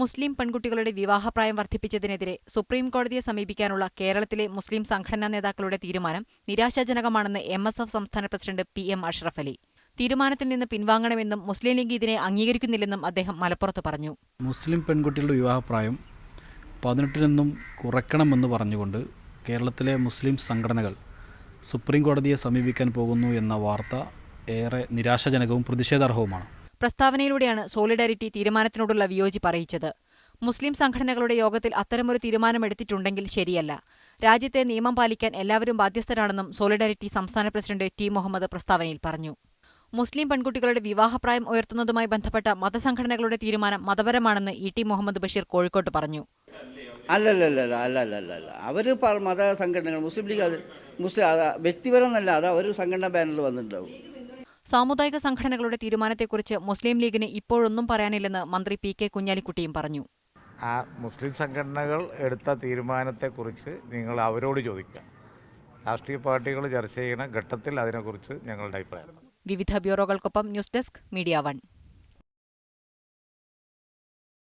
മുസ്ലിം പെൺകുട്ടികളുടെ വിവാഹപ്രായം വർദ്ധിപ്പിച്ചതിനെതിരെ സുപ്രീം കോടതിയെ സമീപിക്കാനുള്ള കേരളത്തിലെ മുസ്ലിം സംഘടനാ നേതാക്കളുടെ തീരുമാനം നിരാശാജനകമാണെന്ന് MSF സംസ്ഥാന പ്രസിഡന്റ് PM അഷ്റഫ് അലി. തീരുമാനത്തിൽ നിന്ന് പിൻവാങ്ങണമെന്നും മുസ്ലിം ലീഗ് ഇതിനെ അംഗീകരിക്കുന്നില്ലെന്നും അദ്ദേഹം മലപ്പുറത്ത് പറഞ്ഞു. മുസ്ലിം പെൺകുട്ടികളുടെ വിവാഹപ്രായം 18 നിന്നും കുറയ്ക്കണമെന്ന് പറഞ്ഞുകൊണ്ട് കേരളത്തിലെ മുസ്ലിം സംഘടനകൾ സുപ്രീം കോടതിയെ സമീപിക്കാൻ പോകുന്നു എന്ന വാർത്ത ഏറെ നിരാശാജനകവും പ്രതിഷേധാർഹവുമാണ്. പ്രസ്താവനയിലൂടെയാണ് സോളിഡാരിറ്റി തീരുമാനത്തിനോടുള്ള വിയോജിപ്പ് അറിയിച്ചത്. മുസ്ലിം സംഘടനകളുടെ യോഗത്തിൽ അത്തരമൊരു തീരുമാനമെടുത്തിട്ടുണ്ടെങ്കിൽ ശരിയല്ല. രാജ്യത്തെ നിയമം പാലിക്കാൻ എല്ലാവരും ബാധ്യസ്ഥരാണെന്നും സോളിഡാരിറ്റി സംസ്ഥാന പ്രസിഡന്റ് T. മുഹമ്മദ് പ്രസ്താവനയിൽ പറഞ്ഞു. മുസ്ലിം പെൺകുട്ടികളുടെ വിവാഹപ്രായം ഉയർത്തുന്നതുമായി ബന്ധപ്പെട്ട മതസംഘടനകളുടെ തീരുമാനം മതപരമാണെന്ന് ET മുഹമ്മദ് ബഷീർ കോഴിക്കോട്ട് പറഞ്ഞു. അല്ല അവർ മതസംഘടനകൾ മുസ്ലിം ലീഗ് അത് വ്യക്തിപരമല്ല, അത് അവർ സംഘടനാ ബാനറിൽ വന്നിട്ടുണ്ടാവും. സാമുദായിക സംഘടനകളുടെ തീരുമാനത്തെക്കുറിച്ച് മുസ്ലിം ലീഗിന് ഇപ്പോഴൊന്നും പറയാനില്ലെന്ന് മന്ത്രി PK കുഞ്ഞാലിക്കുട്ടിയും പറഞ്ഞു. ആ മുസ്ലിം സംഘടനകൾ എടുത്ത തീരുമാനത്തെക്കുറിച്ച് നിങ്ങൾ അവരോട് ചോദിക്കുക. രാഷ്ട്രീയ പാർട്ടികൾ ചർച്ച ചെയ്യുന്ന ഘട്ടത്തിൽ അതിനെക്കുറിച്ച് ഞങ്ങളുടെ അഭിപ്രായം. വിവിധ ബ്യൂറോകൾക്കൊപ്പം ന്യൂസ് ഡെസ്ക് മീഡിയ 1.